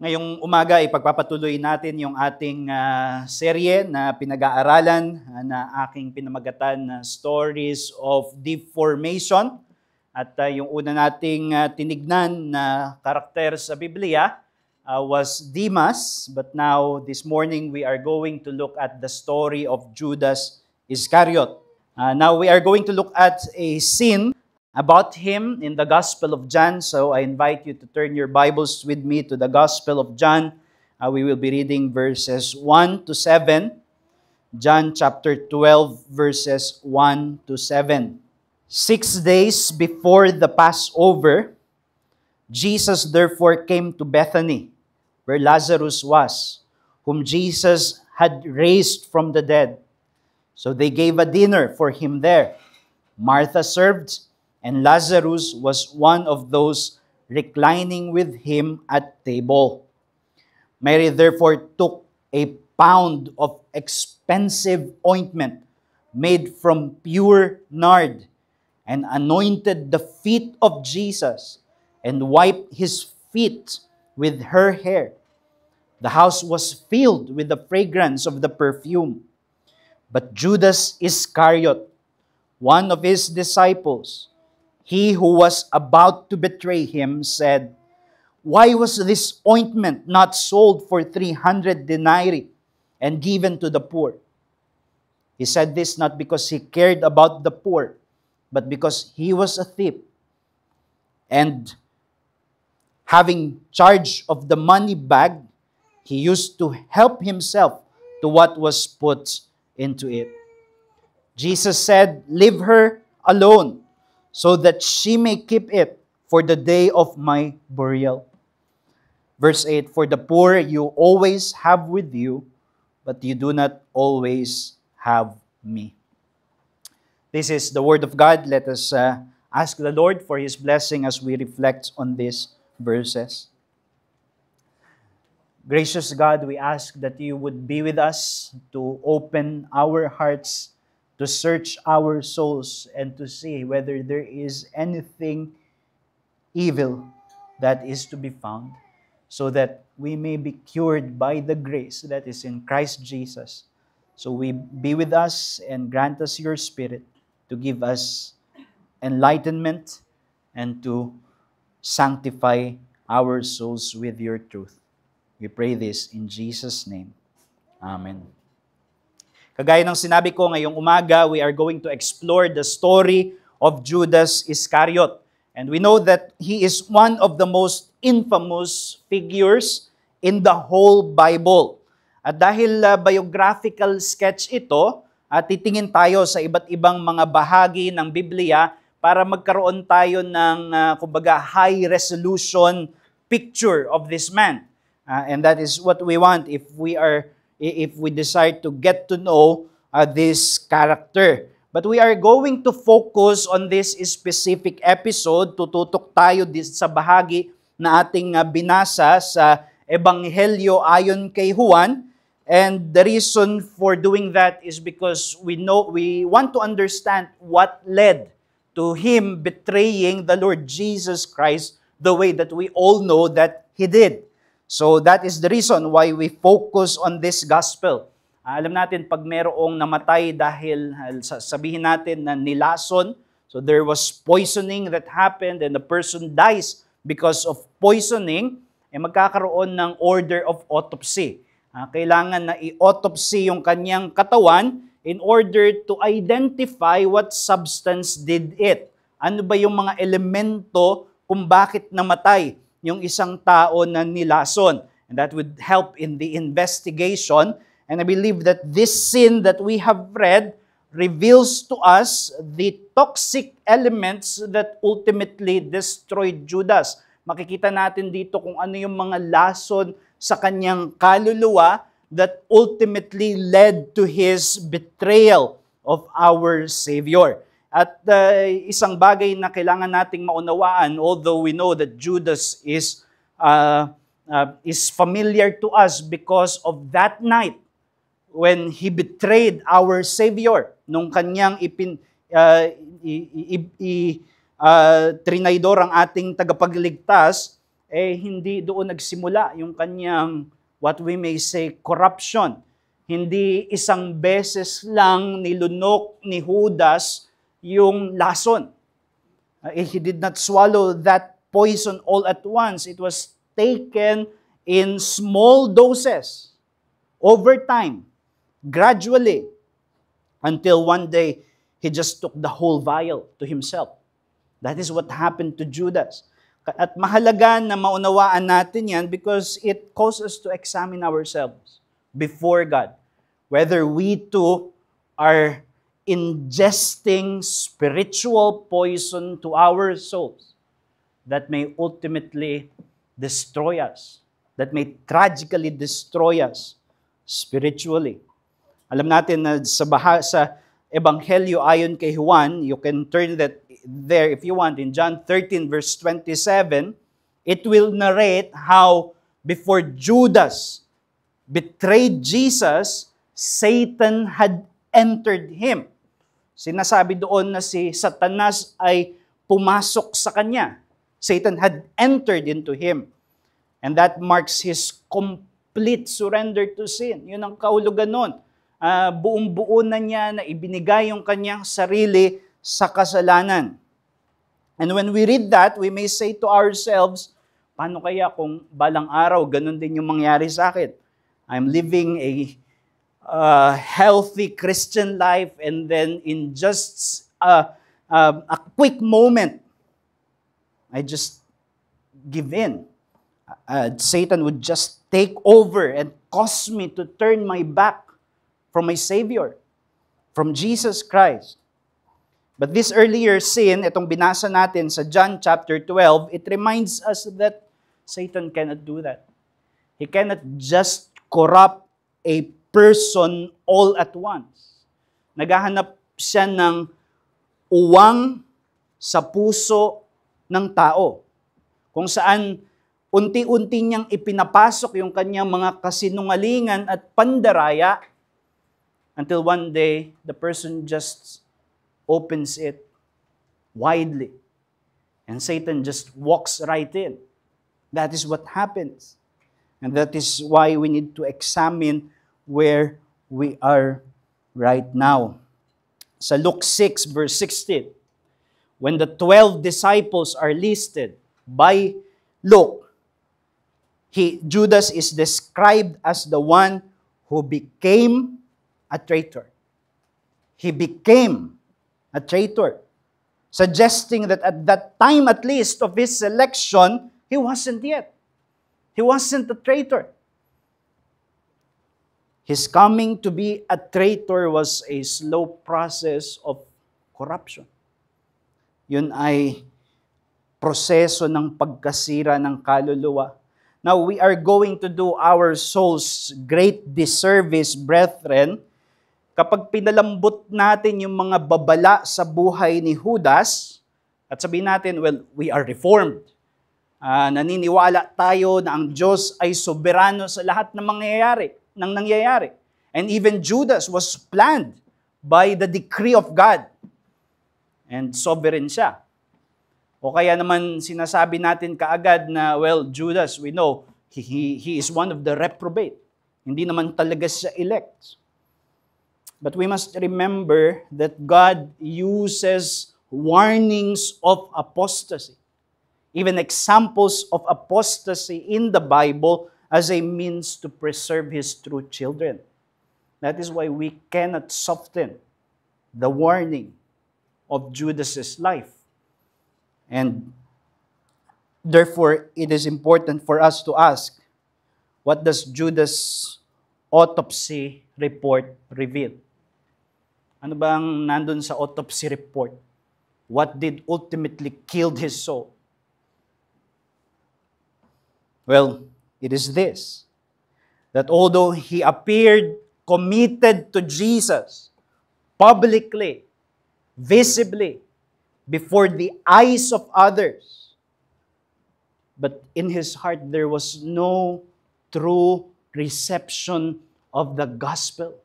Ngayong umaga, ipagpapatuloy natin yung ating serye na pinag-aaralan na aking pinamagatan na Stories of Deep Formation. At yung una nating tinignan na karakter sa Biblia was Demas. But now, this morning, we are going to look at the story of Judas Iscariot. Now, we are going to look at a scene about him in the Gospel of John. So I invite you to turn your Bibles with me to the Gospel of John. We will be reading verses 1 to 7. John chapter 12, verses 1 to 7. 6 days before the Passover, Jesus therefore came to Bethany, where Lazarus was, whom Jesus had raised from the dead. So they gave a dinner for him there. Martha served, and Lazarus was one of those reclining with him at table. Mary therefore took a pound of expensive ointment made from pure nard and anointed the feet of Jesus and wiped his feet with her hair. The house was filled with the fragrance of the perfume. But Judas Iscariot, one of his disciples, he who was about to betray him, said, "Why was this ointment not sold for 300 denarii and given to the poor?" He said this not because he cared about the poor, but because he was a thief. And having charge of the money bag, he used to help himself to what was put into it. Jesus said, "Leave her alone, so that she may keep it for the day of my burial." Verse 8, "For the poor you always have with you, but you do not always have me." This is the word of God. Let us ask the Lord for His blessing as we reflect on these verses. Gracious God, we ask that you would be with us to open our hearts, to search our souls, and to see whether there is anything evil that is to be found, so that we may be cured by the grace that is in Christ Jesus. So we be with us and grant us your Spirit to give us enlightenment and to sanctify our souls with your truth. We pray this in Jesus' name. Amen. Kagaya ng sinabi ko ngayong umaga, we are going to explore the story of Judas Iscariot. And we know that he is one of the most infamous figures in the whole Bible. At dahil biographical sketch ito, titingin tayo sa iba't ibang mga bahagi ng Biblia para magkaroon tayo ng kumbaga high resolution picture of this man. And that is what we want if we decide to get to know this character. But we are going to focus on this specific episode. Tututok tayo sa bahagi na ating binasa sa Ebanghelyo ayon kay Juan. And the reason for doing that is because we want to understand what led to him betraying the Lord Jesus Christ the way that we all know that he did. So that is the reason why we focus on this gospel. Alam natin, pag merong namatay dahil sabihin natin na nilason, so there was poisoning that happened and the person dies because of poisoning, magkakaroon ng order of autopsy. Kailangan na i-autopsy yung kanyang katawan in order to identify what substance did it. Ano ba yung mga elemento kung bakit namatay yung isang tao na nilason. And that would help in the investigation. And I believe that this scene that we have read reveals to us the toxic elements that ultimately destroyed Judas. Makikita natin dito kung ano yung mga lason sa kanyang kaluluwa that ultimately led to his betrayal of our Savior. At isang bagay na kailangan nating maunawaan, although we know that Judas is familiar to us because of that night when he betrayed our Savior, nung kanyang trinaydor ang ating tagapagligtas, hindi doon nagsimula yung kanyang, what we may say, corruption. Hindi isang beses lang nilunok ni Judas yung lason. He did not swallow that poison all at once. It was taken in small doses, over time, gradually, until one day, he just took the whole vial to himself. That is what happened to Judas. At mahalaga na maunawaan natin yan because it causes us to examine ourselves before God. Whether we too are ingesting spiritual poison to our souls that may ultimately destroy us, that may tragically destroy us spiritually. Alam natin na sa Ebanghelyo ayon kay Juan, you can turn that there if you want, in John 13 verse 27, it will narrate how before Judas betrayed Jesus, Satan had entered him. Sinasabi doon na si Satanas ay pumasok sa kanya. Satan had entered into him. And that marks his complete surrender to sin. Yun ang kahulugan nun. Buong-buo na niya na ibinigay yung kanyang sarili sa kasalanan. And when we read that, we may say to ourselves, paano kaya kung balang araw, ganun din yung mangyari sa akin? I'm living a healthy Christian life and then in just a quick moment, I just give in. Satan would just take over and cause me to turn my back from my Savior, from Jesus Christ. But this earlier sin, itong binasa natin sa John chapter 12, it reminds us that Satan cannot do that. He cannot just corrupt a person all at once. Naghahanap siya ng uwang sa puso ng tao, kung saan unti-unti niyang ipinapasok yung kanyang mga kasinungalingan at pandaraya until one day, the person just opens it widely. And Satan just walks right in. That is what happens. And that is why we need to examine where we are right now. Sa Luke 6 verse 16, when the 12 disciples are listed by Luke, Judas is described as the one who became a traitor. He became a traitor, suggesting that at that time at least of his selection, he wasn't yet. He wasn't a traitor. His coming to be a traitor was a slow process of corruption. Yun ay proseso ng pagkasira ng kaluluwa. Now, we are going to do our souls great disservice, brethren, kapag pinalambot natin yung mga babala sa buhay ni Judas, at sabihin natin, well, we are reformed. Naniniwala tayo na ang Diyos ay soberano sa lahat ng nangyayari. And even Judas was planned by the decree of God. And sovereign siya. O kaya naman sinasabi natin kaagad na, well, Judas, we know, he is one of the reprobate. Hindi naman talaga siya elect. But we must remember that God uses warnings of apostasy, even examples of apostasy in the Bible as a means to preserve His true children. That is why we cannot soften the warning of Judas's life. And therefore, it is important for us to ask, what does Judas' autopsy report reveal? Ano bang nandun sa autopsy report? What did ultimately kill his soul? Well, it is this, that although he appeared committed to Jesus publicly, visibly, before the eyes of others, but in his heart there was no true reception of the gospel.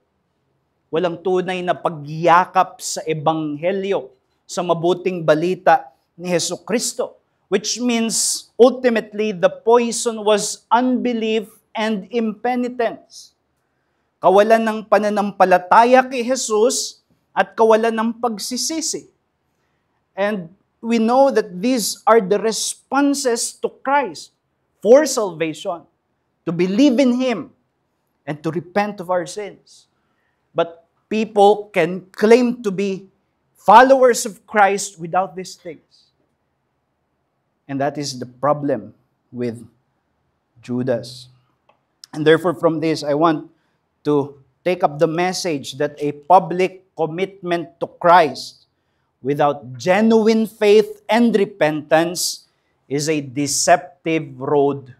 Walang tunay na pagyakap sa ebanghelyo, sa mabuting balita ni Jesucristo. which means ultimately the poison was unbelief and impenitence. Kawalan ng pananampalataya kay Jesus at kawalan ng pagsisisi. And we know that these are the responses to Christ for salvation, to believe in Him and to repent of our sins. But people can claim to be followers of Christ without these things. And that is the problem with Judas. And therefore from this, I want to take up the message that a public commitment to Christ without genuine faith and repentance is a deceptive road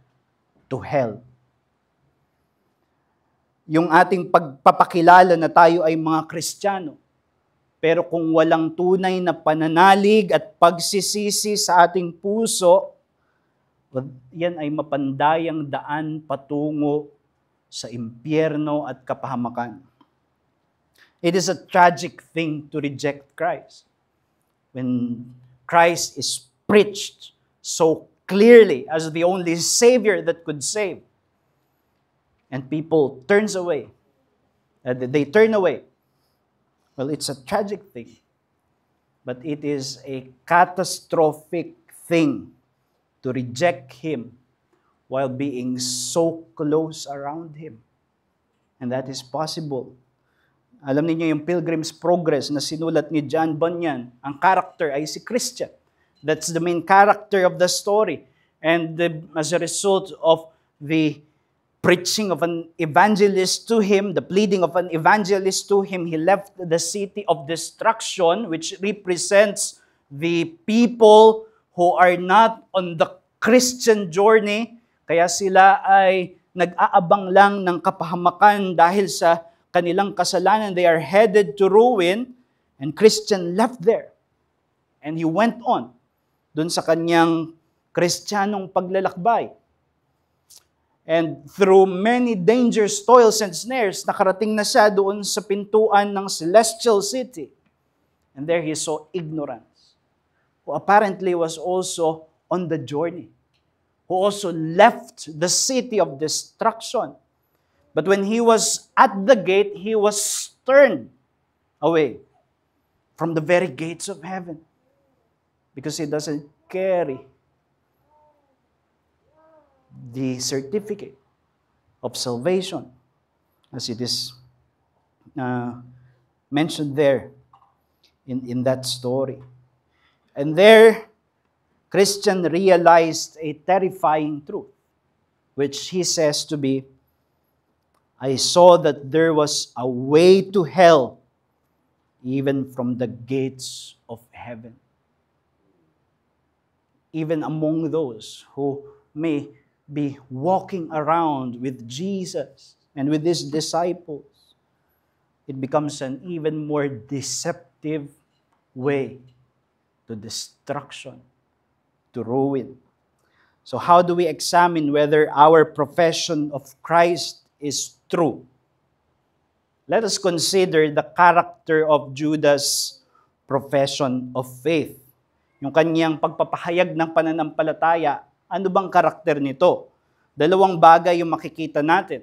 to hell. Yung ating pagpapakilala na tayo ay mga Kristiyano, pero kung walang tunay na pananalig at pagsisisi sa ating puso, yan ay mapandayang daan patungo sa impyerno at kapahamakan. It is a tragic thing to reject Christ. When Christ is preached so clearly as the only Savior that could save, and people turn away. Well, it's a tragic thing, but it is a catastrophic thing to reject Him while being so close around Him. And that is possible. Alam niyo yung Pilgrim's Progress na sinulat ni John Bunyan, ang character ay si Christian. That's the main character of the story. And as a result of the preaching of an evangelist to him, the pleading of an evangelist to him, he left the city of destruction, which represents the people who are not on the Christian journey. Kaya sila ay nag-aabang lang ng kapahamakan dahil sa kanilang kasalanan. They are headed to ruin, and Christian left there. And he went on dun sa kanyang Kristiyanong paglalakbay. And through many dangers, toils, and snares, nakarating na siya doon sa pintuan ng celestial city. And there he saw ignorance, who apparently was also on the journey, who also left the city of destruction. But when he was at the gate, he was turned away from the very gates of heaven because he doesn't carry the certificate of salvation, as it is mentioned there in that story. And there, Christian realized a terrifying truth, which he says to be, I saw that there was a way to hell, even from the gates of heaven. Even among those who may be walking around with Jesus and with His disciples, it becomes an even more deceptive way to destruction, to ruin. So how do we examine whether our profession of Christ is true? Let us consider the character of Judas' profession of faith. Yung kanyang pagpapahayag ng pananampalataya, ano bang karakter nito? Dalawang bagay yung makikita natin.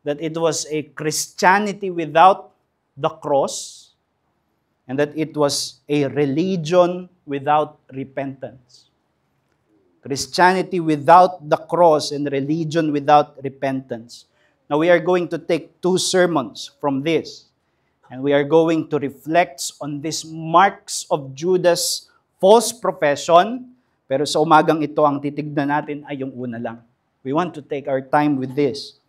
That it was a Christianity without the cross, and that it was a religion without repentance. Christianity without the cross and religion without repentance. Now we are going to take 2 sermons from this, and we are going to reflect on these marks of Judas' false profession. Pero sa umagang ito, ang titignan natin ay yung una lang. We want to take our time with this.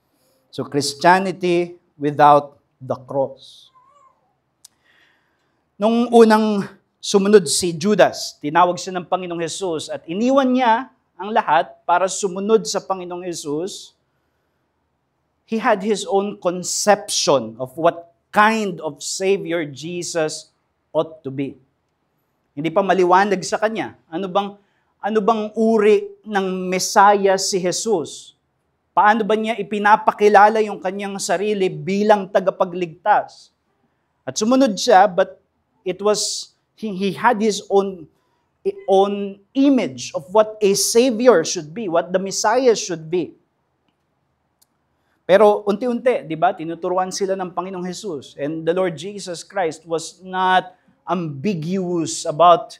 So, Christianity without the cross. Nung unang sumunod si Judas, tinawag siya ng Panginoong Jesus at iniwan niya ang lahat para sumunod sa Panginoong Jesus. He had his own conception of what kind of Savior Jesus ought to be. Hindi pa maliwanag sa kanya. Ano bang uri ng Mesaya si Jesus? Paano ba niya ipinapakilala yung kanyang sarili bilang tagapagligtas? At sumunod siya, but he had his own own image of what a Savior should be, what the Messiah should be. Pero unti-unti, di ba, tinuturuan sila ng Panginoong Jesus. And the Lord Jesus Christ was not ambiguous about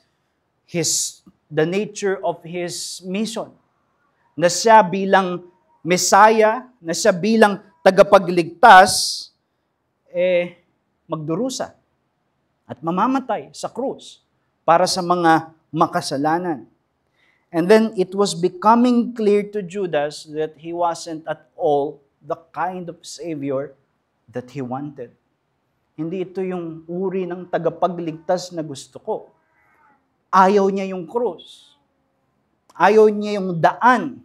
the nature of His mission. Na siya bilang Messiah, na siya bilang tagapagligtas, magdurusa at mamamatay sa krus para sa mga makasalanan. And then it was becoming clear to Judas that he wasn't at all the kind of Savior that he wanted. Hindi ito yung uri ng tagapagligtas na gusto ko. Ayaw niya yung krus. Ayaw niya yung daan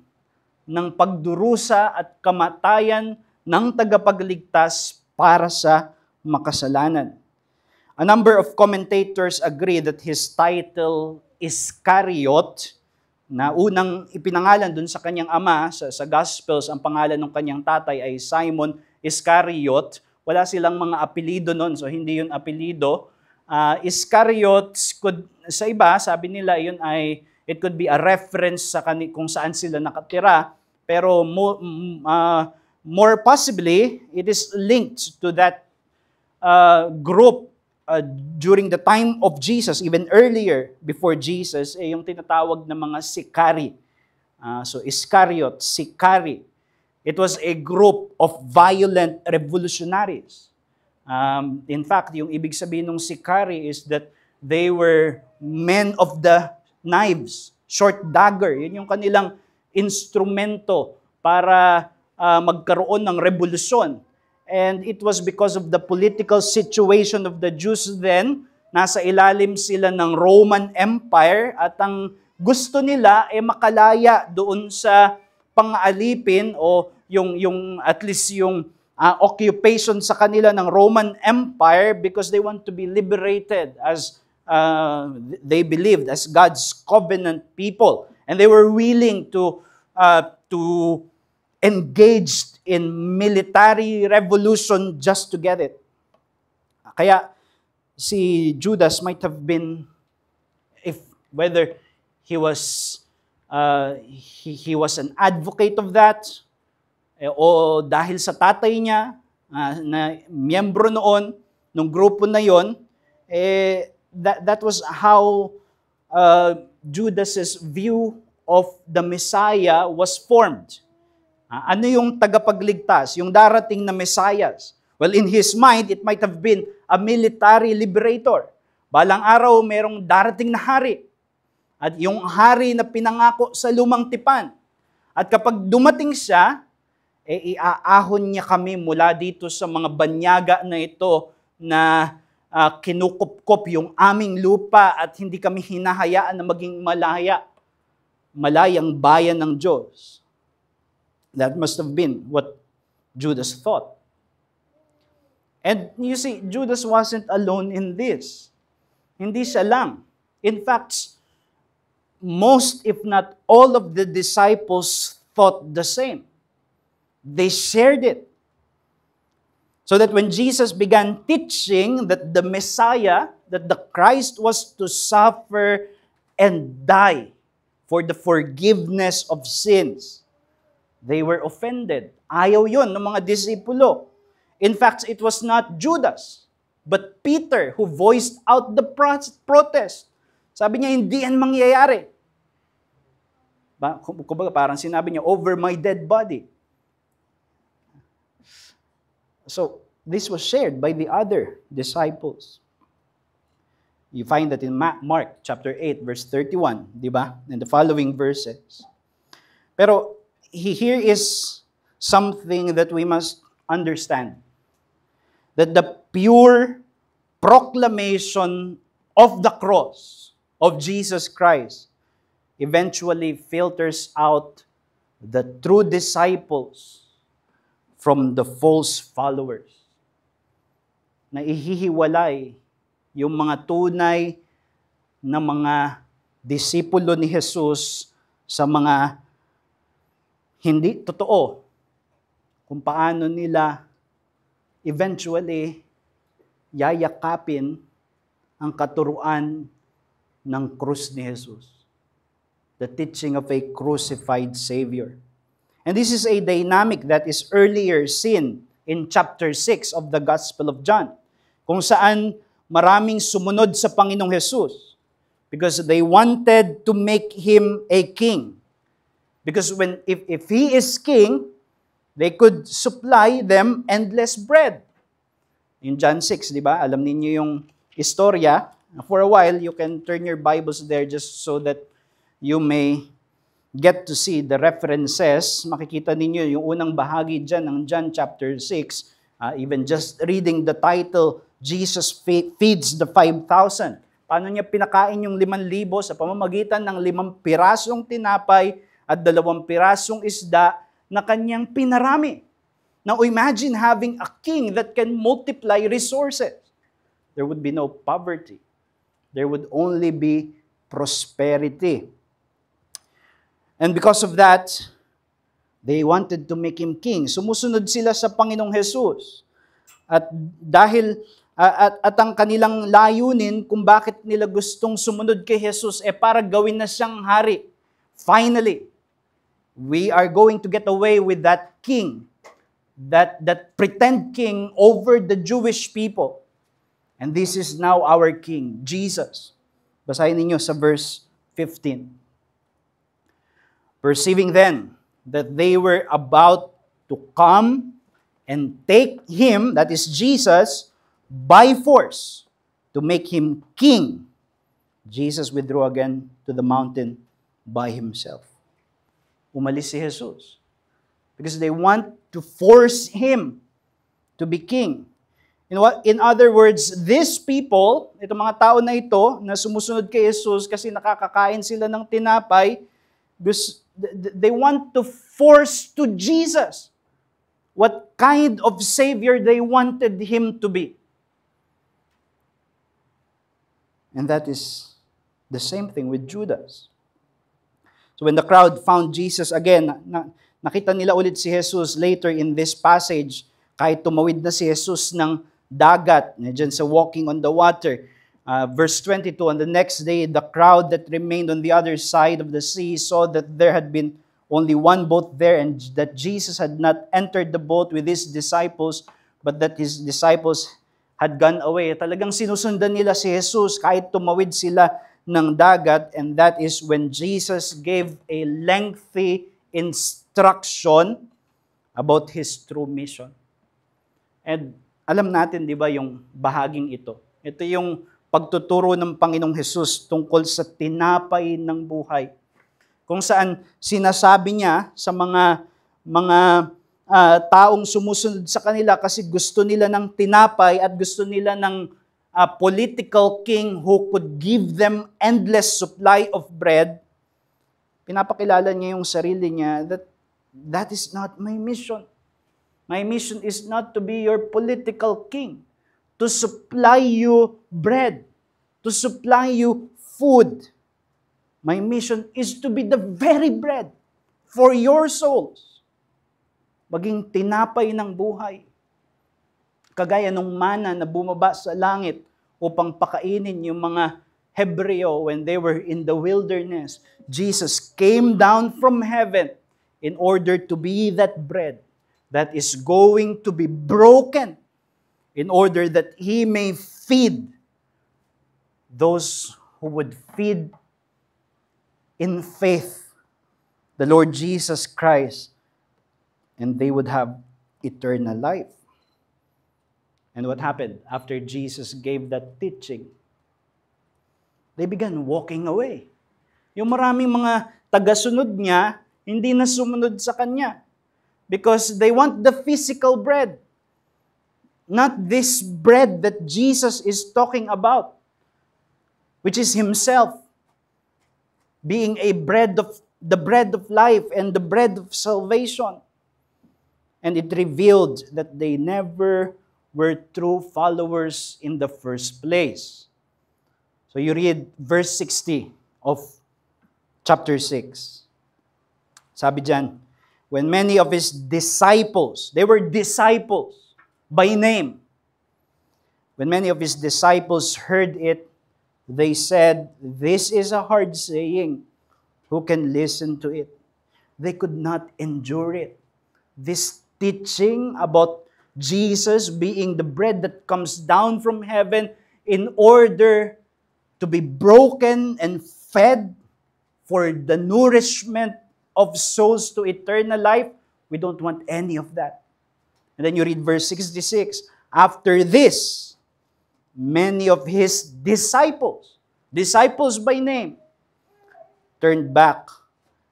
ng pagdurusa at kamatayan ng tagapagligtas para sa makasalanan. A number of commentators agree that his title Iscariot, na unang ipinangalan dun sa kanyang ama, sa Gospels, ang pangalan ng kanyang tatay ay Simon Iscariot. Wala silang mga apelido nun, so hindi yun apelido. Iscariot, sa iba, sabi nila, it could be a reference sa kung saan sila nakatira, pero more possibly, it is linked to that group during the time of Jesus, even earlier, before Jesus, yung tinatawag na mga Sikari. So Iscariot, Sikari. It was a group of violent revolutionaries. In fact, yung ibig sabihin ng Sikari is that they were men of the knives, short dagger. Yun yung kanilang instrumento para magkaroon ng revolusyon. And it was because of the political situation of the Jews then, nasa ilalim sila ng Roman Empire at ang gusto nila ay makalaya doon sa pang-aalipin o yung at least yung occupation sa kanila ng Roman Empire because they want to be liberated as they believed as God's covenant people. And they were willing to engage in military revolution just to get it. Kaya si Judas might have been, whether he was an advocate of that, o dahil sa tatay niya na miyembro noon nung grupo na yon, that was how Judas's view of the Messiah was formed. Ano yung tagapagligtas, yung darating na Messiah? Well, in his mind, it might have been a military liberator. Balang araw, merong darating na hari. At yung hari na pinangako sa lumang tipan. At kapag dumating siya, iaahon niya kami mula dito sa mga banyaga na ito na kinukupkop yung aming lupa at hindi kami hinahayaan na maging malayang bayan ng Diyos. That must have been what Judas thought. And you see, Judas wasn't alone in this. Hindi siya lang. In fact, most if not all of the disciples thought the same. They shared it. So that when Jesus began teaching that the Messiah, that the Christ was to suffer and die for the forgiveness of sins, they were offended. Ayaw yun ng mga disipulo. In fact, it was not Judas, but Peter who voiced out the protest. Sabi niya, hindi yan mangyayari. Kumbaga parang sinabi niya, over my dead body. So, this was shared by the other disciples. You find that in Mark chapter 8, verse 31, di ba? And the following verses. Pero, here is something that we must understand. That the pure proclamation of the cross of Jesus Christ eventually filters out the true disciples from the false followers. Na ihihiwalay yung mga tunay na mga disipulo ni Jesus sa mga hindi totoo kung paano nila eventually yayakapin ang katuruan ng krus ni Jesus. The teaching of a crucified Savior. And this is a dynamic that is earlier seen in chapter 6 of the Gospel of John, kung saan maraming sumunod sa Panginoong Jesus because they wanted to make Him a king. Because if He is king, they could supply them endless bread. In John 6, di ba? Alam niyo yung istorya. For a while, you can turn your Bibles there just so that you may get to see the references. Makikita ninyo yung unang bahagi dyan ng John chapter 6. Even just reading the title, Jesus feeds the 5,000. Paano niya pinakain yung 5,000 sa pamamagitan ng 5 pirasong tinapay at 2 pirasong isda na kanyang pinarami. Now imagine having a king that can multiply resources. There would be no poverty. There would only be prosperity. And because of that, they wanted to make Him king. Sumusunod sila sa Panginoong Jesus. At dahil at ang kanilang layunin kung bakit nila gustong sumunod kay Jesus para gawin na siyang hari. Finally, we are going to get away with that king, that pretend king over the Jewish people. And this is now our king, Jesus. Basahin ninyo sa verse 15. Perceiving then that they were about to come and take Him, that is Jesus, by force to make Him king, Jesus withdrew again to the mountain by Himself. Umalis si Jesus. Because they want to force Him to be king. In other words, these people, itong mga tao na ito, na sumusunod kay Jesus kasi nakakakain sila ng tinapay, they want to force to Jesus what kind of Savior they wanted Him to be. And that is the same thing with Judas. So when the crowd found Jesus again, nakita nila ulit si Jesus later in this passage, kahit tumawid na si Jesus ng dagat, dyan sa walking on the water. Verse 22, on the next day, the crowd that remained on the other side of the sea saw that there had been only one boat there and that Jesus had not entered the boat with His disciples, but that His disciples had gone away. Talagang sinusundan nila si Jesus kahit tumawid sila ng dagat, and that is when Jesus gave a lengthy instruction about His true mission. And alam natin, di ba, yung bahaging ito. Ito yung pagtuturo ng Panginoong Jesus tungkol sa tinapay ng buhay. Kung saan sinasabi niya sa mga taong sumusunod sa kanila kasi gusto nila ng tinapay at gusto nila ng political king who could give them endless supply of bread, pinapakilala niya yung sarili niya that is not my mission. My mission is not to be your political king, to supply you bread, to supply you food. My mission is to be the very bread for your souls. Maging tinapay ng buhay. Kagaya nung mana na bumaba sa langit upang pakainin yung mga Hebreo when they were in the wilderness. Jesus came down from heaven in order to be that bread that is going to be broken in order that He may feed those who would feed in faith the Lord Jesus Christ, and they would have eternal life. And what happened after Jesus gave that teaching? They began walking away. Yung maraming mga tagasunod niya, hindi na sumunod sa Kanya. Because they want the physical bread. Not this bread that Jesus is talking about, which is Himself, being the bread of life and the bread of salvation. And it revealed that they never were true followers in the first place. So you read verse 60 of chapter 6. Sabi dyan, when many of His disciples, they were disciples by name. When many of His disciples heard it, They said, "This is a hard saying. Who can listen to it?" They could not endure it. This teaching about Jesus being the bread that comes down from heaven in order to be broken and fed for the nourishment of souls to eternal life, we don't want any of that. And then you read verse 66. After this, many of his disciples by name, turned back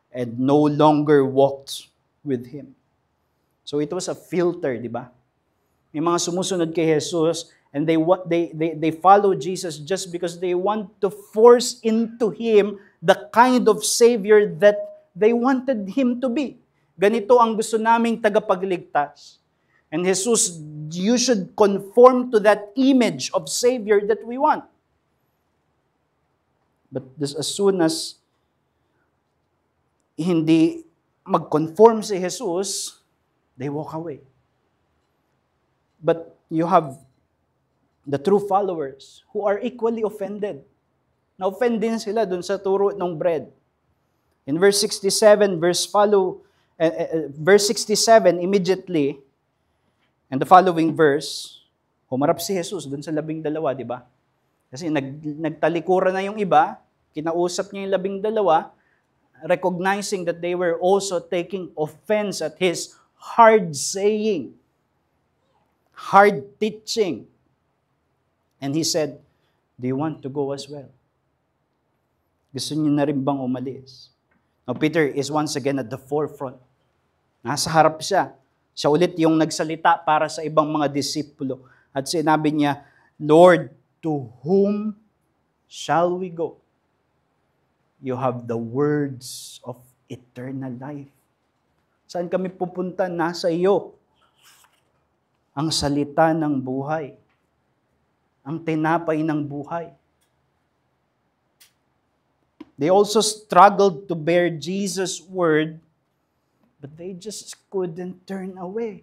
and no longer walked with him. So it was a filter, di ba? May mga sumusunod kay Jesus and they follow Jesus just because they want to force into him the kind of Savior that they wanted him to be. Ganito ang gusto naming tagapagligtas. And Jesus, you should conform to that image of Savior that we want. But as soon as hindi mag-conform si Jesus, they walk away. But you have the true followers who are equally offended. Na-offend din sila dun sa turo ng bread. In verse 67, verse 67, immediately, and the following verse, humarap si Jesus dun sa 12, di ba? Kasi nagtalikuran na yung iba, kinausap niya yung 12, recognizing that they were also taking offense at his hard saying, hard teaching. And he said, "Do you want to go as well?" Gusto niyo na rin bang umalis? Now, Peter is once again at the forefront. Nasa harap siya. Siya ulit yung nagsalita para sa ibang mga disipulo. At sinabi niya, "Lord, to whom shall we go? You have the words of eternal life." Saan kami pupunta? Nasa iyo. Ang salita ng buhay. Ang tinapay ng buhay. They also struggled to bear Jesus' word, but they just couldn't turn away.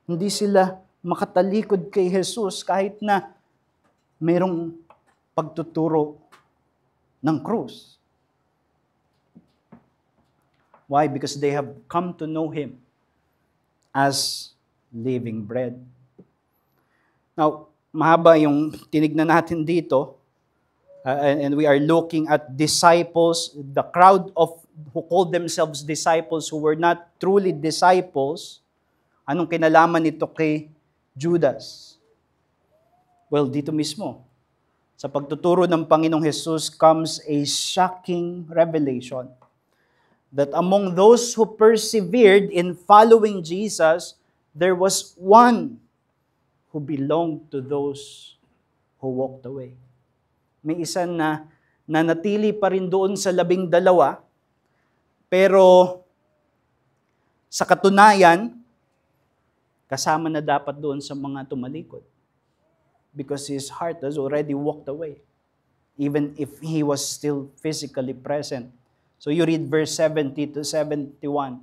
Hindi sila makatalikod kay Jesus kahit na mayroong pagtuturo ng krus. Why? Because they have come to know Him as living bread. Now, mahaba yung tinignan natin dito, and we are looking at disciples, the crowd of who called themselves disciples who were not truly disciples. Anong kinalaman nito kay Judas? Well, dito mismo, sa pagtuturo ng Panginoong Jesus comes a shocking revelation that among those who persevered in following Jesus, there was one who belonged to those who walked away. May isa na nanatili pa rin doon sa 12, pero sa katunayan, kasama na dapat doon sa mga tumalikod. Because his heart has already walked away, even if he was still physically present. So you read verse 70 to 71.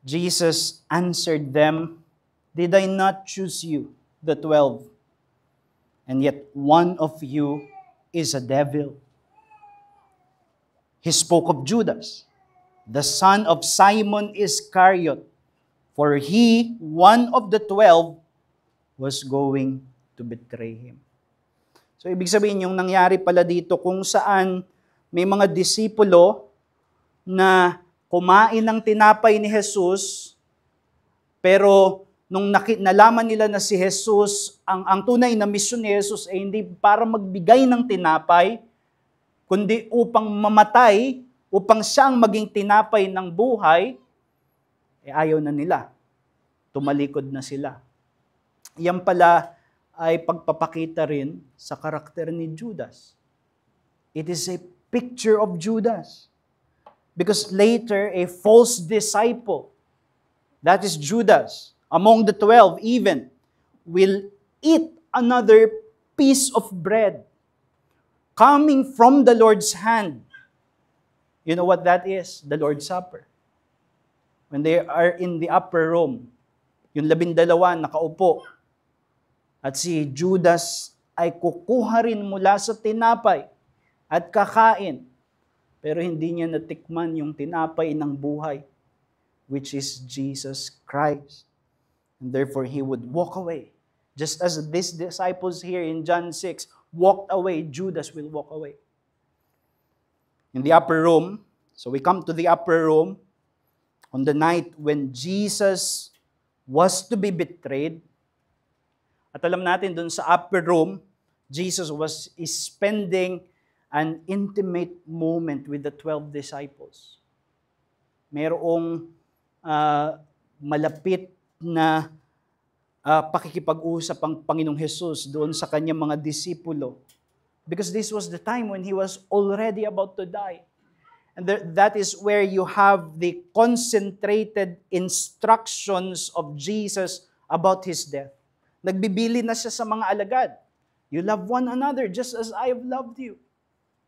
Jesus answered them, "Did I not choose you, the 12? And yet one of you is a devil." He spoke of Judas, the son of Simon Iscariot, for he, one of the 12, was going to betray him. So ibig sabihin yung nangyari pala dito kung saan may mga disipulo na kumain ng tinapay ni Jesus, pero nung nalaman nila na si Jesus, ang tunay na misyon ni Jesus ay hindi para magbigay ng tinapay, kundi upang mamatay, upang siyang maging tinapay ng buhay, ayaw na nila. Tumalikod na sila. Yan pala ay pagpapakita rin sa karakter ni Judas. It is a picture of Judas. Because later, a false disciple, that is Judas, among the 12 even, will eat another piece of bread coming from the Lord's hand. You know what that is? The Lord's Supper. When they are in the upper room, yung 12 nakaupo, at si Judas ay kukuha rin mula sa tinapay at kakain. Pero hindi niya natikman yung tinapay ng buhay, which is Jesus Christ. And therefore, he would walk away. Just as these disciples here in John 6 walked away, Judas will walk away. In the upper room, so we come to the upper room on the night when Jesus was to be betrayed. At alam natin dun sa upper room, Jesus is spending an intimate moment with the 12 disciples. Merong malapit na pakikipag-usap ang Panginoong Jesus doon sa kanyang mga disipulo. Because this was the time when he was already about to die. And that is where you have the concentrated instructions of Jesus about his death. Nagbibili na siya sa mga alagad. You love one another just as I have loved you.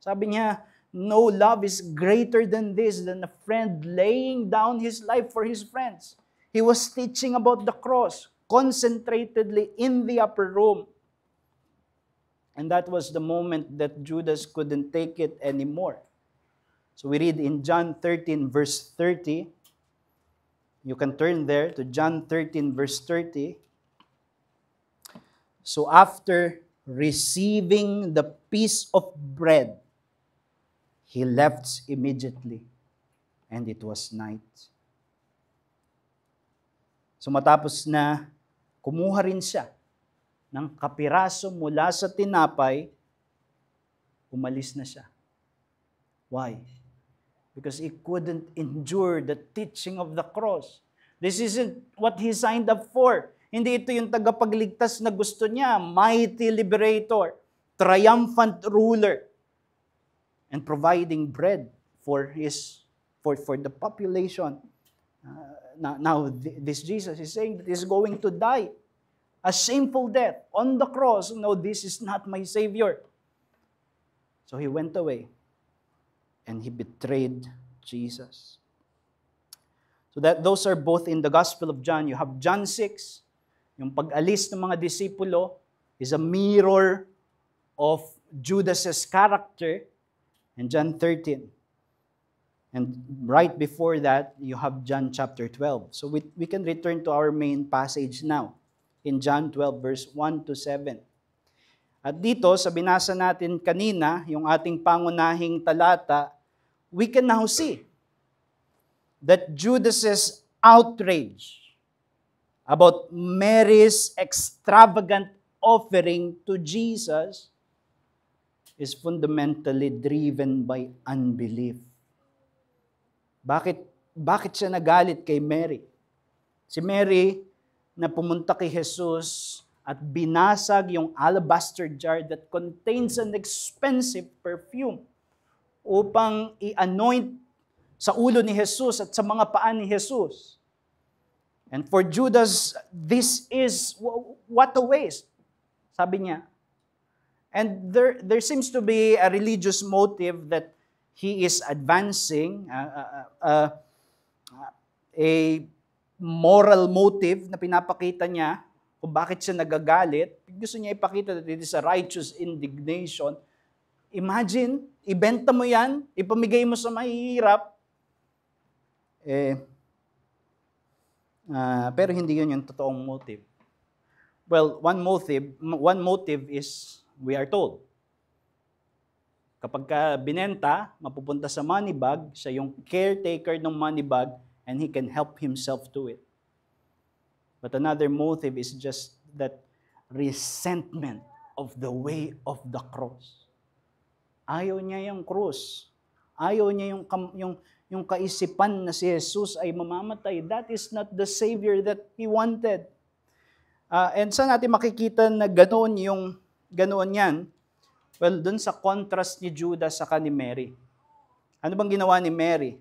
Sabi niya, no love is greater than this, than a friend laying down his life for his friends. He was teaching about the cross, concentratedly in the upper room. And that was the moment that Judas couldn't take it anymore. So we read in John 13 verse 30. You can turn there to John 13 verse 30. So after receiving the piece of bread, he left immediately, and it was night. So matapos na kumuha rin siya ng kapiraso mula sa tinapay, umalis na siya. Why? Because he couldn't endure the teaching of the cross. This isn't what he signed up for. Hindi ito yung tagapagligtas na gusto niya, mighty liberator, triumphant ruler, and providing bread for the population. Now this Jesus is saying that he's going to die a shameful death on the cross. No, this is not my Savior. So he went away and he betrayed Jesus. So those are both in the Gospel of John. You have John 6, yung pag-alis ng mga disipulo is a mirror of Judas's character, and John 13. And right before that, you have John chapter 12. So we can return to our main passage now in John 12 verse 1 to 7. At dito, sa binasa natin kanina, yung ating pangunahing talata, we can now see that Judas's outrage about Mary's extravagant offering to Jesus is fundamentally driven by unbelief. Bakit siya nagalit kay Mary? Si Mary na pumunta kay Jesus at binasag yung alabaster jar that contains an expensive perfume upang i-anoint sa ulo ni Jesus at sa mga paa ni Jesus. And for Judas, this is what a waste, sabi niya. And there seems to be a religious motive that he is advancing, a moral motive na pinapakita niya kung bakit siya nagagalit. Gusto niya ipakita that it is a righteous indignation. Imagine, ibenta mo yan, ipamigay mo sa mahihirap, pero hindi yun yung totoong motive. Well, one motive is, we are told, kapag ka binenta, mapupunta sa money bag, siya yung caretaker ng money bag, and he can help himself to it. But another motive is just that resentment of the way of the cross. Ayaw niya yung cross. Ayaw niya yung kaisipan na si Jesus ay mamamatay. That is not the Savior that he wanted. And saan natin makikita na ganoon yan? Well, dun sa contrast ni Judas sa ni Mary. Ano bang ginawa ni Mary?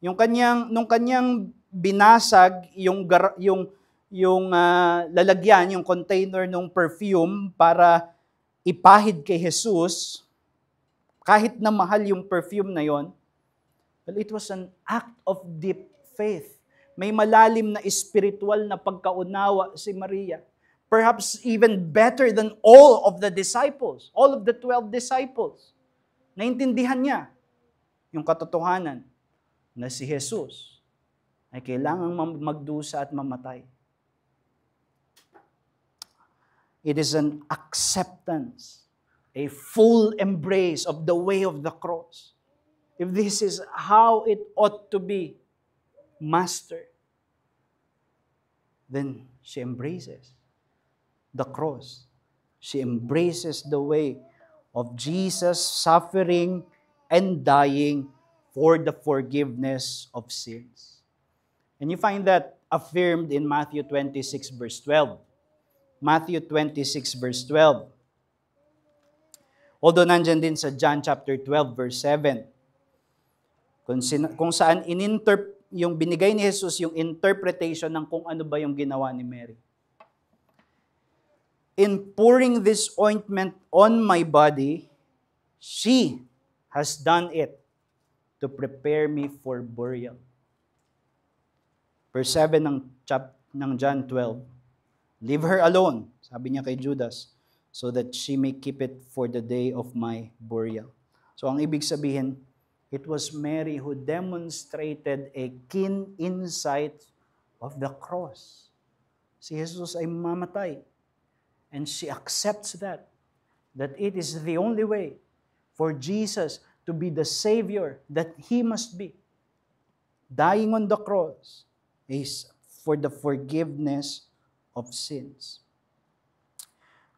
Nung kanyang binasag yung lalagyan, yung container ng perfume para ipahid kay Jesus, kahit na mahal yung perfume na yon, well, it was an act of deep faith. May malalim na espiritual na pagkaunawa si Maria. perhaps even better than all of the disciples, all of the 12 disciples. Naintindihan niya yung katotohanan na si Jesus ay kailangang magdusa at mamatay. It is an acceptance, a full embrace of the way of the cross. If this is how it ought to be, Master, then she embraces the cross. She embraces the way of Jesus suffering and dying for the forgiveness of sins. And you find that affirmed in Matthew 26 verse 12. Matthew 26 verse 12. Although nandyan din sa John chapter 12 verse 7. Kung saan yung binigay ni Jesus yung interpretation ng kung ano ba yung ginawa ni Mary. In pouring this ointment on my body, she has done it to prepare me for burial. Verse 7 ng John 12. Leave her alone, sabi niya kay Judas, so that she may keep it for the day of my burial. So ang ibig sabihin, it was Mary who demonstrated a keen insight of the cross. Si Jesus ay mamatay. And she accepts that it is the only way for Jesus to be the Savior that He must be. Dying on the cross is for the forgiveness of sins.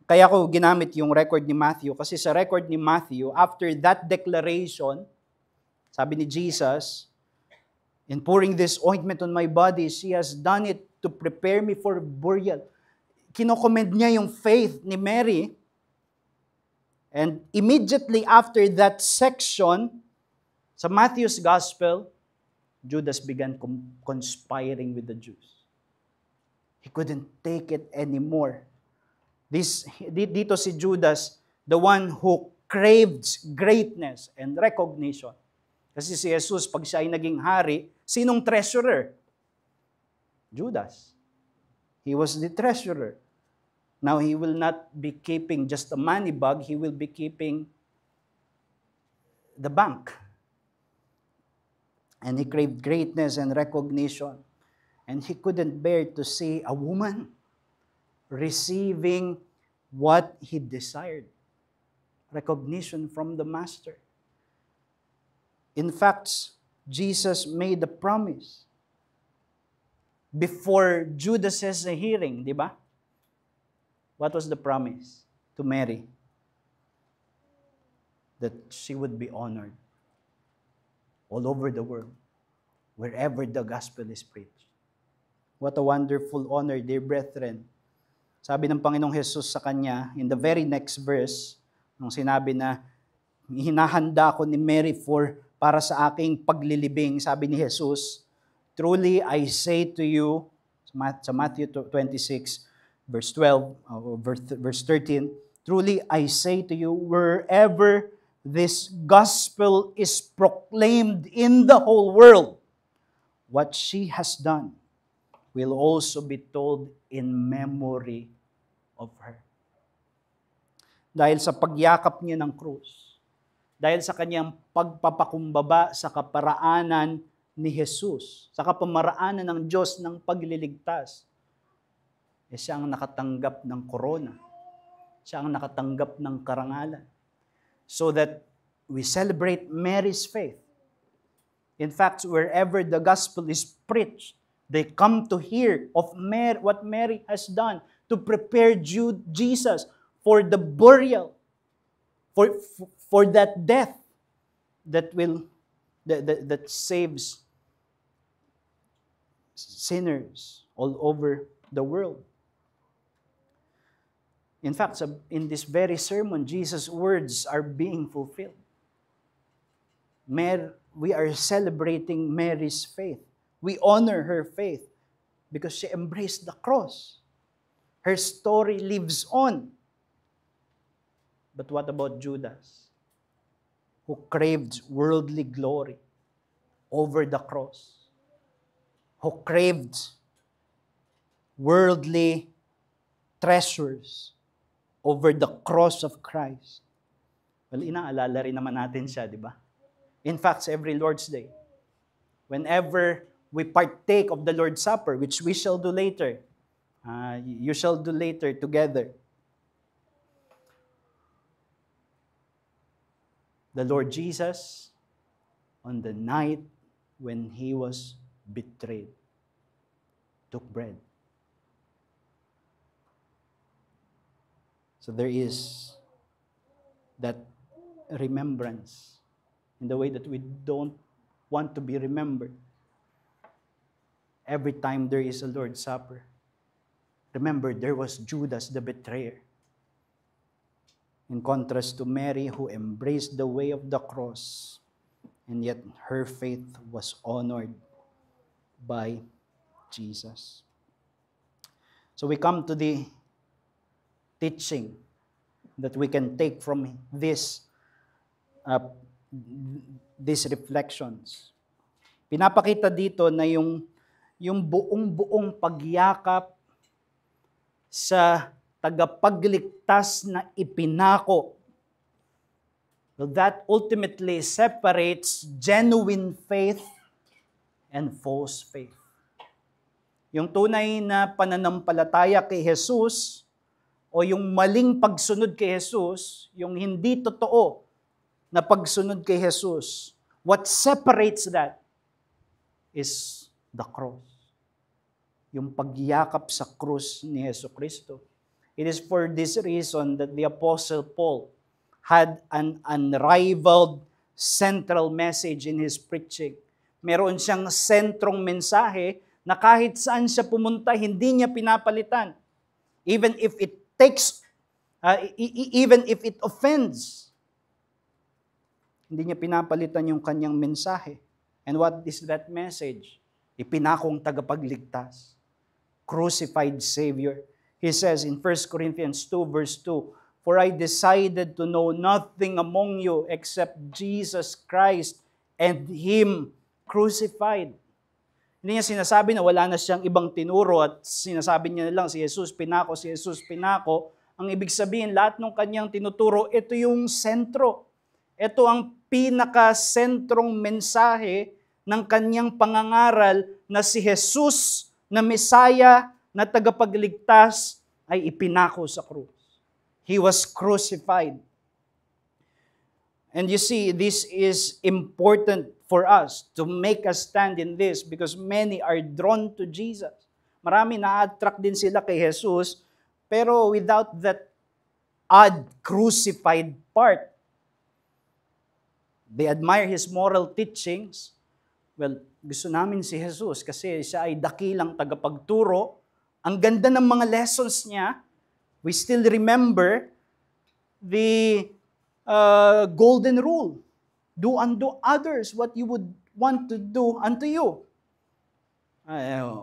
Kaya ko ginamit yung record ni Matthew, kasi sa record ni Matthew, after that declaration, sabi ni Jesus, in pouring this ointment on my body, she has done it to prepare me for burial. Kinokomment niya yung faith ni Mary. And immediately after that section, sa Matthew's Gospel, Judas began conspiring with the Jews. He couldn't take it anymore. Dito si Judas, the one who craves greatness and recognition. Kasi si Jesus, pag siya ay naging hari, sinong treasurer? Judas. He was the treasurer. Now, he will not be keeping just a money bag, he will be keeping the bank. And he craved greatness and recognition. And he couldn't bear to see a woman receiving what he desired. Recognition from the Master. In fact, Jesus made a promise before Judas's hearing, di ba? What was the promise to Mary? That she would be honored all over the world, wherever the gospel is preached. What a wonderful honor, dear brethren. Sabi ng Panginoong Jesus sa kanya, in the very next verse, nung sinabi na, hinahanda ko ni Mary para sa aking paglilibing, sabi ni Jesus, truly I say to you, sa Matthew 26, verse 12, verse 13, truly I say to you, wherever this gospel is proclaimed in the whole world, what she has done will also be told in memory of her. Dahil sa pagyakap niya ng krus, dahil sa kanyang pagpapakumbaba sa kaparaanan ni Jesus, sa kapamaraanan ng Diyos ng pagliligtas, siya ang nakatanggap ng korona. Siya ang nakatanggap ng karangalan. So that we celebrate Mary's faith. In fact, wherever the gospel is preached, they come to hear of what Mary has done to prepare Jesus for the burial, for that death that saves sinners all over the world. In fact, in this very sermon, Jesus' words are being fulfilled. We are celebrating Mary's faith. We honor her faith because she embraced the cross. Her story lives on. But what about Judas, who craved worldly glory over the cross, who craved worldly treasures over the cross of Christ. Well, inaalala rin naman natin siya, di ba? In fact, every Lord's Day, whenever we partake of the Lord's Supper, which we shall do later, you shall do later together, the Lord Jesus, on the night when He was betrayed, took bread. So there is that remembrance in the way that we don't want to be remembered. Every time there is a Lord's Supper, remember there was Judas the betrayer. In contrast to Mary, who embraced the way of the cross, and yet her faith was honored by Jesus. So we come to the teaching that we can take from these reflections. Pinapakita dito na yung buong pagyakap sa tagapagligtas na ipinako. Well, that ultimately separates genuine faith and false faith. Yung tunay na pananampalataya kay Jesus o yung maling pagsunod kay Jesus, yung hindi totoo na pagsunod kay Jesus, what separates that is the cross. Yung pagyakap sa krus ni Jesucristo. It is for this reason that the Apostle Paul had an unrivaled central message in his preaching. Meron siyang sentrong mensahe na kahit saan siya pumunta, hindi niya pinapalitan. Even if it even if it offends, hindi niya pinapalitan yung kanyang mensahe. And what is that message? Ipinakong tagapagligtas, crucified Savior. He says in 1 Corinthians 2 verse 2, "For I decided to know nothing among you except Jesus Christ and Him crucified." Hindi niya sinasabi na wala na siyang ibang tinuro at sinasabi niya na lang si Jesus pinako, si Jesus pinako. Ang ibig sabihin, lahat ng kanyang tinuturo, ito yung sentro. Ito ang pinaka-sentrong mensahe ng kanyang pangangaral na si Jesus na Mesaya na tagapagligtas ay ipinako sa krus. He was crucified. And you see, this is important for us to make us stand in this because many are drawn to Jesus. Marami na-attract din sila kay Jesus, pero without that odd crucified part. They admire His moral teachings. Well, gusto namin si Jesus kasi siya ay dakilang tagapagturo. Ang ganda ng mga lessons niya. We still remember the golden rule. Do unto others what you would want to do unto you.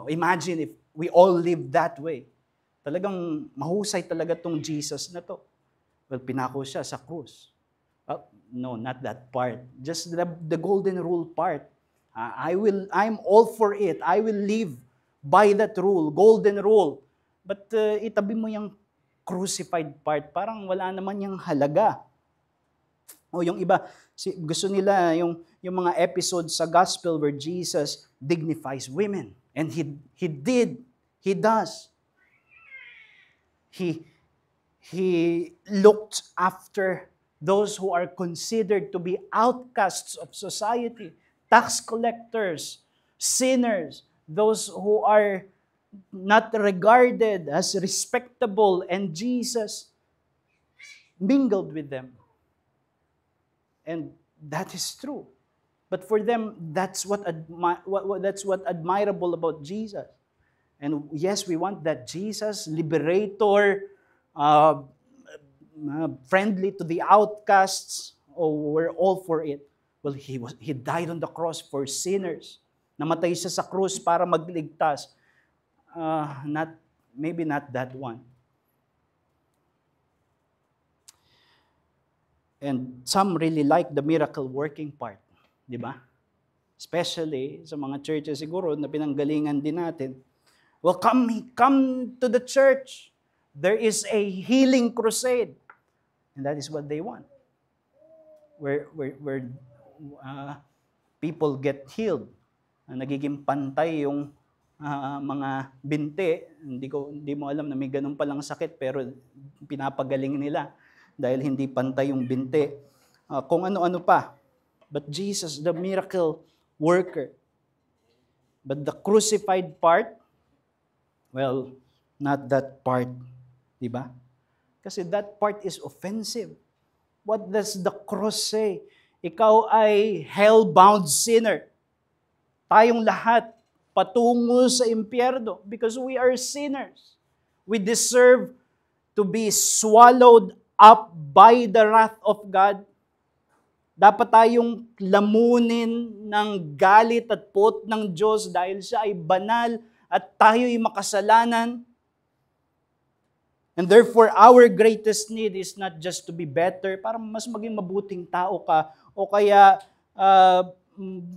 Imagine if we all live that way. Talagang mahusay talaga tong Jesus na to. Well, pinako siya sa krus. No, not that part. Just the golden rule part. I'm all for it. I will live by that rule, golden rule. But itabi mo yung crucified part, parang wala naman yung halaga. O yung iba, gusto nila yung mga episodes sa gospel where Jesus dignifies women. And he does. He looked after those who are considered to be outcasts of society, tax collectors, sinners, those who are not regarded as respectable, and Jesus mingled with them. And that is true. But for them, that's what admirable about Jesus. And yes, we want that Jesus, liberator, friendly to the outcasts. Oh, we're all for it. Well, he died on the cross for sinners. Namatay siya sa krus para magligtas. Maybe not that one. And some really like the miracle working part, di ba? Especially sa mga churches siguro na pinanggalingan din natin. Well, come to the church. There is a healing crusade. And that is what they want. Where people get healed. Nagiging pantay yung mga binti. Hindi mo alam na may ganun palang sakit, pero pinapagaling nila dahil hindi pantay yung binti. Kung ano-ano pa. But Jesus, the miracle worker. But the crucified part, well, not that part. Diba? Kasi that part is offensive. What does the cross say? Ikaw ay hell-bound sinner. Tayong lahat patungo sa impyerno because we are sinners. We deserve to be swallowed up by the wrath of God. Dapat tayong lamunin ng galit at puot ng Diyos dahil siya ay banal at tayo'y makasalanan. And therefore, our greatest need is not just to be better, para mas maging mabuting tao ka, o kaya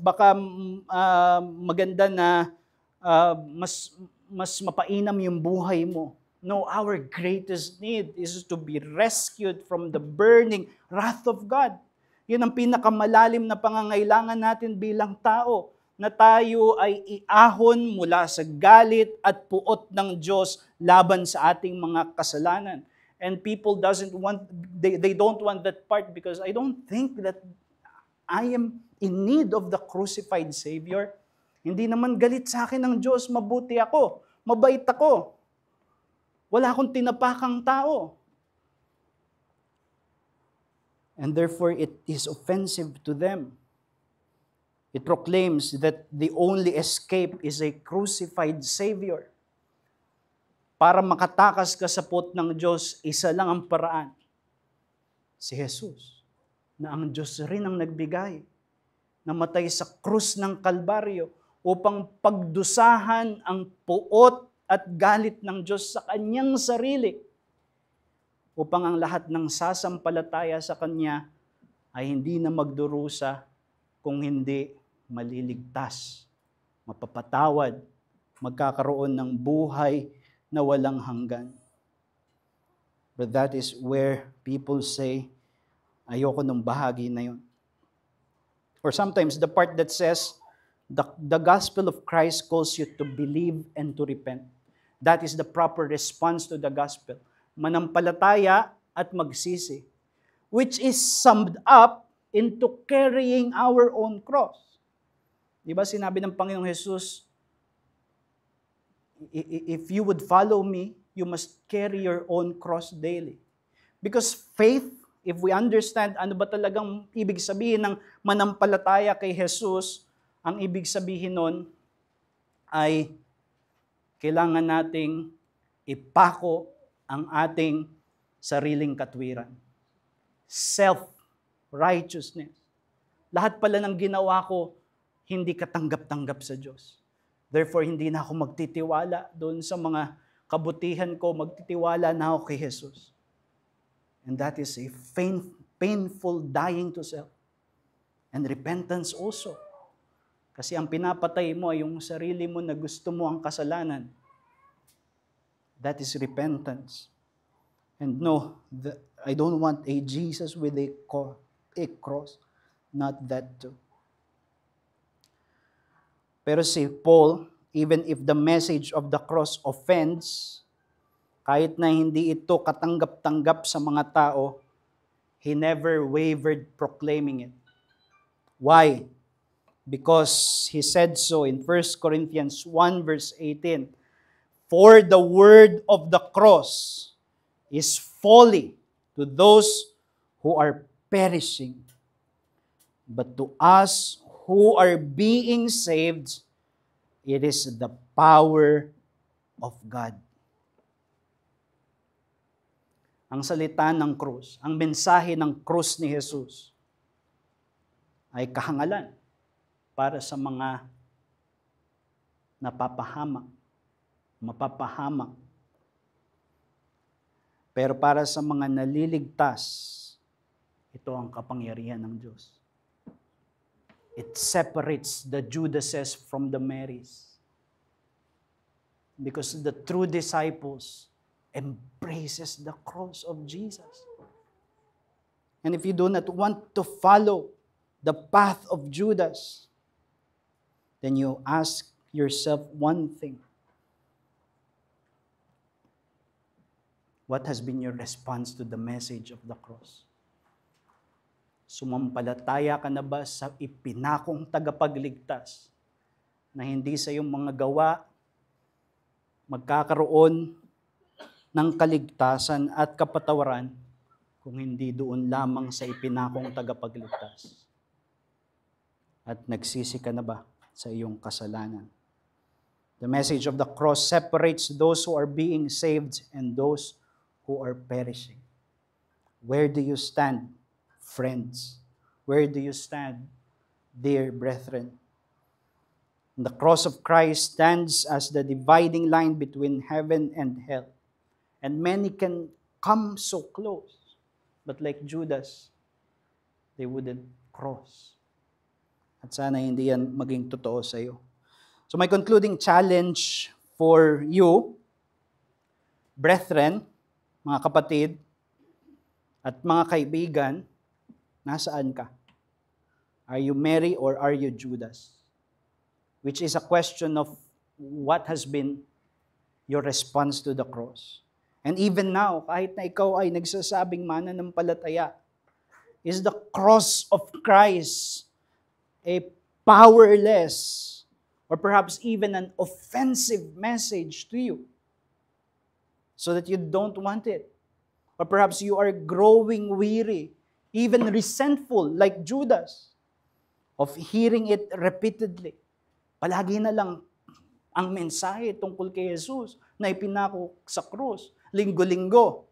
baka maganda na mas mapainam yung buhay mo. No, our greatest need is to be rescued from the burning wrath of God. Yun ang pinakamalalim na pangangailangan natin bilang tao, na tayo ay iahon mula sa galit at puot ng Diyos laban sa ating mga kasalanan. And people they don't want that part because I don't think that I am in need of the crucified Savior. Hindi naman galit sa akin ng Diyos, mabuti ako, mabait ako. Wala akong tinapakang tao. And therefore it is offensive to them. It proclaims that the only escape is a crucified Savior. Para makatakas ka sa puot ng Diyos, isa lang ang paraan. Si Jesus, na ang Diyos rin ang nagbigay, namatay sa krus ng Kalbaryo upang pagdusahan ang puot at galit ng Diyos sa kanyang sarili, upang ang lahat ng sasampalataya sa Kanya ay hindi na magdurusa, kung hindi maliligtas, mapapatawad, magkakaroon ng buhay na walang hanggan. But that is where people say, ayoko ng bahagi na yun. Or sometimes the part that says, the gospel of Christ calls you to believe and to repent. That is the proper response to the gospel. Manampalataya at magsisi, which is summed up into carrying our own cross. Di ba sinabi ng Panginoong Jesus, if you would follow me, you must carry your own cross daily. Because faith, if we understand ano ba talagang ibig sabihin ng manampalataya kay Jesus, ang ibig sabihin nun ay kailangan nating ipako ang ating sariling katwiran. Self-righteousness. Lahat pala ng ginawa ko, hindi katanggap-tanggap sa Diyos. Therefore, hindi na ako magtitiwala doon sa mga kabutihan ko, magtitiwala na ako kay Jesus. And that is a painful dying to self. And repentance also. Kasi ang pinapatay mo ay yung sarili mo na gusto mo ang kasalanan. That is repentance. And no, I don't want a Jesus with a cross. Not that too. Pero si Paul, even if the message of the cross offends, kahit na hindi ito katanggap-tanggap sa mga tao, he never wavered proclaiming it. Why? Because he said so in 1 Corinthians 1 verse 18, "For the word of the cross is folly to those who are perishing, but to us who are being saved, it is the power of God." Ang salita ng krus, ang mensahe ng krus ni Jesus ay kahangalan para sa mga napapahamak, mapapahamak. Pero para sa mga naliligtas, ito ang kapangyarihan ng Diyos. It separates the Judases from the Marys. Because the true disciples embraces the cross of Jesus. And if you do not want to follow the path of Judas, then you ask yourself one thing. What has been your response to the message of the cross? Sumampalataya ka na ba sa ipinakong tagapagligtas na hindi sa iyong mga gawa magkakaroon ng kaligtasan at kapatawaran kung hindi doon lamang sa ipinakong tagapagligtas? At nagsisi ka na ba sa iyong kasalanan? The message of the cross separates those who are being saved and those who are perishing. Where do you stand, friends? Where do you stand, dear brethren? The cross of Christ stands as the dividing line between heaven and hell. And many can come so close, but like Judas, they wouldn't cross. At sana hindi yan maging totoo sa iyo. So my concluding challenge for you, brethren, mga kapatid, at mga kaibigan, nasaan ka? Are you Mary or are you Judas? Which is a question of what has been your response to the cross. And even now, kahit na ikaw ay nagsasabing mananampalataya, is the cross of Christ a powerless or perhaps even an offensive message to you so that you don't want it? Or perhaps you are growing weary, even resentful like Judas, of hearing it repeatedly. Palagi na lang ang mensahe tungkol kay Jesus na ipinako sa krus, linggo-linggo.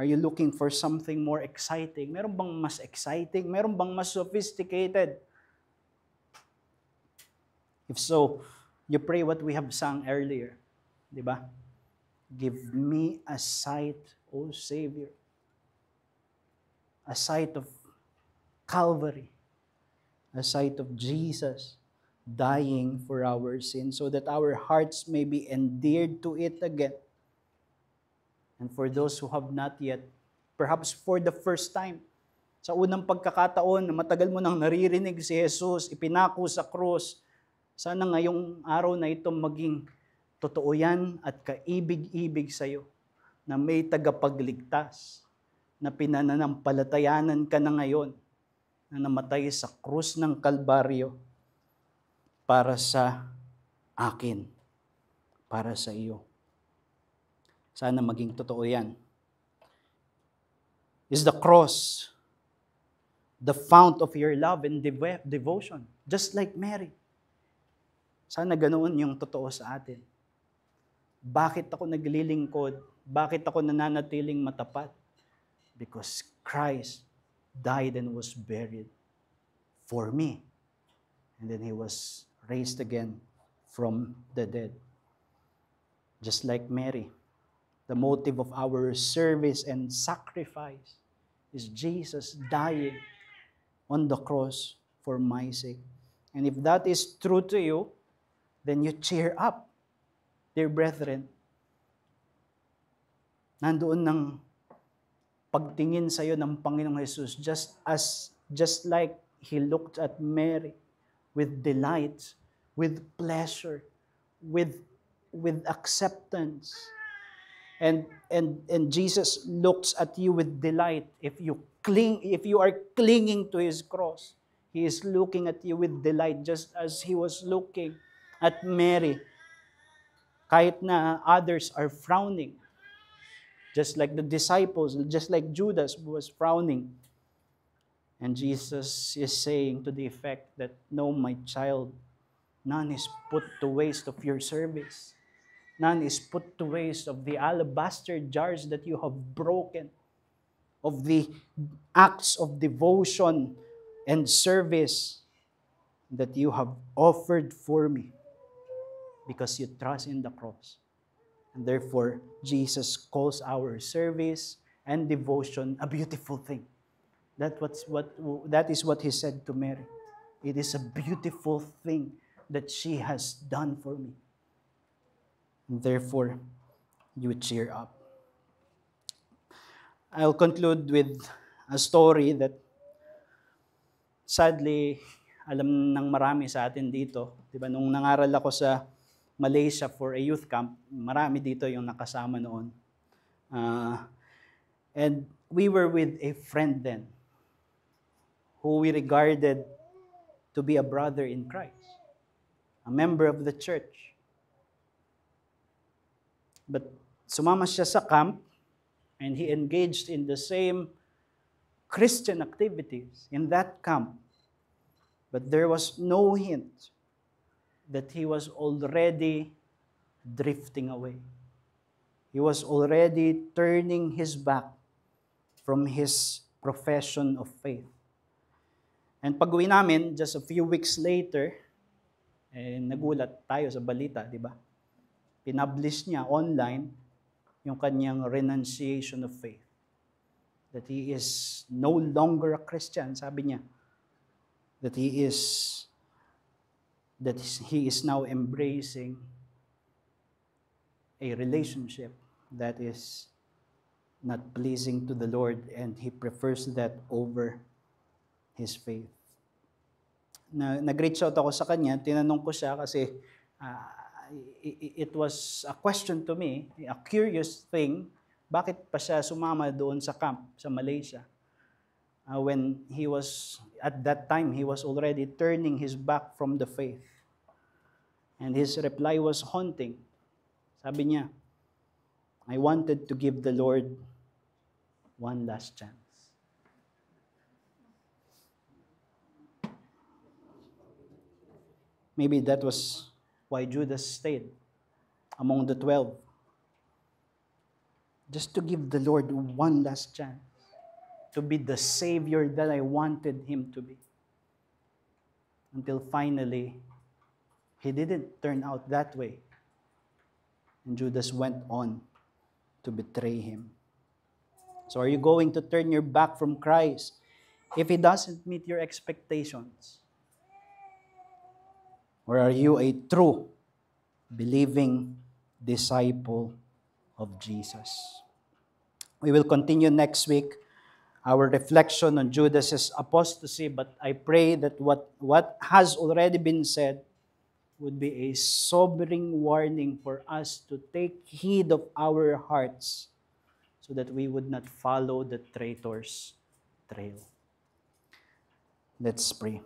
Are you looking for something more exciting? Meron bang mas exciting? Meron bang mas sophisticated? If so, you pray what we have sung earlier. Di ba? Give me a sight, O Savior. A sight of Calvary. A sight of Jesus dying for our sins so that our hearts may be endeared to it again. And for those who have not yet, perhaps for the first time, sa unang pagkakataon na matagal mo nang naririnig si Jesus, ipinako sa krus, sana ngayong araw na ito maging totoo yan at kaibig-ibig sa iyo na may tagapagligtas, na pinananampalatayanan ka na ngayon, na namatay sa krus ng Kalbaryo para sa akin, para sa iyo. Sana maging totoo yan. Is the cross the fount of your love and devotion? Just like Mary. Sana ganoon yung totoo sa atin. Bakit ako naglilingkod? Bakit ako nananatiling matapat? Because Christ died and was buried for me. And then He was raised again from the dead. Just like Mary, the motive of our service and sacrifice is Jesus dying on the cross for my sake. And if that is true to you, then you cheer up, dear brethren. Nandoon ng pagtingin sa iyo ng Panginoong Jesus, just like He looked at Mary with delight, with pleasure, with acceptance. And Jesus looks at you with delight. If you are clinging to His cross, He is looking at you with delight, just as He was looking at Mary. Kahit na others are frowning, just like the disciples, just like Judas was frowning. And Jesus is saying to the effect that, no, my child, none is put to waste of your service. None is put to waste of the alabaster jars that you have broken, of the acts of devotion and service that you have offered for me, because you trust in the cross. And therefore, Jesus calls our service and devotion a beautiful thing. That is what He said to Mary. It is a beautiful thing that she has done for me. And therefore, you would cheer up. I'll conclude with a story that sadly, alam ng marami sa atin dito. Diba, nung nangaral ako sa Malaysia for a youth camp, marami dito yung nakasama noon. And we were with a friend then who we regarded to be a brother in Christ, a member of the church. But sumama siya sa camp and he engaged in the same Christian activities in that camp. But there was no hint that he was already drifting away. He was already turning his back from his profession of faith. And pag-uwi namin, just a few weeks later, nagulat tayo sa balita, di ba? Pinublish niya online yung kanyang renunciation of faith. That he is no longer a Christian, sabi niya. That he is now embracing a relationship that is not pleasing to the Lord, and he prefers that over his faith. Nag-reach out ako sa kanya, tinanong ko siya kasi it was a question to me, a curious thing, bakit pa siya sumama doon sa camp sa Malaysia? When he was, at that time, he was already turning his back from the faith. And his reply was haunting. Sabi niya, I wanted to give the Lord one last chance. Maybe that was why Judas stayed among the 12. Just to give the Lord one last chance. To be the Savior that I wanted him to be. Until finally, he didn't turn out that way. And Judas went on to betray him. So are you going to turn your back from Christ if he doesn't meet your expectations? Or are you a true, believing disciple of Jesus? We will continue next week our reflection on Judas's apostasy, but I pray that what has already been said would be a sobering warning for us to take heed of our hearts so that we would not follow the traitor's trail. Let's pray.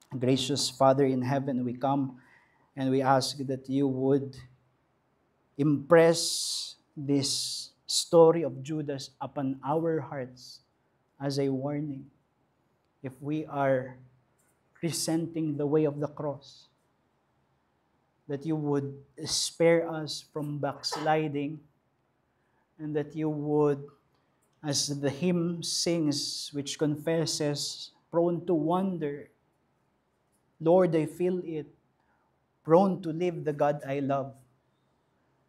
Gracious Father in heaven, we come and we ask that you would impress this story of Judas upon our hearts as a warning. If we are resenting the way of the cross, that you would spare us from backsliding, and that you would, as the hymn sings, which confesses, prone to wander, Lord, I feel it, prone to leave the God I love,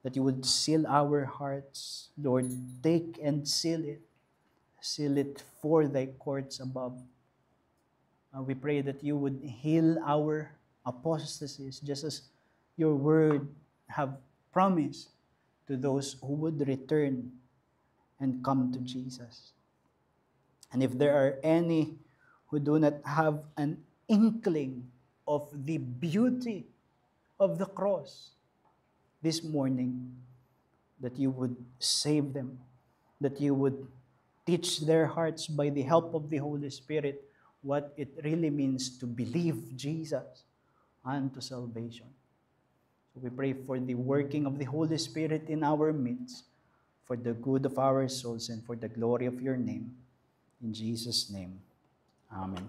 that you would seal our hearts. Lord, take and seal it for thy courts above. We pray that you would heal our apostasies, just as your word have promised to those who would return and come to Jesus. And if there are any who do not have an inkling of the beauty of the cross this morning, that you would save them, that you would teach their hearts by the help of the Holy Spirit what it really means to believe Jesus unto salvation. So we pray for the working of the Holy Spirit in our midst, for the good of our souls and for the glory of your name. In Jesus' name, amen.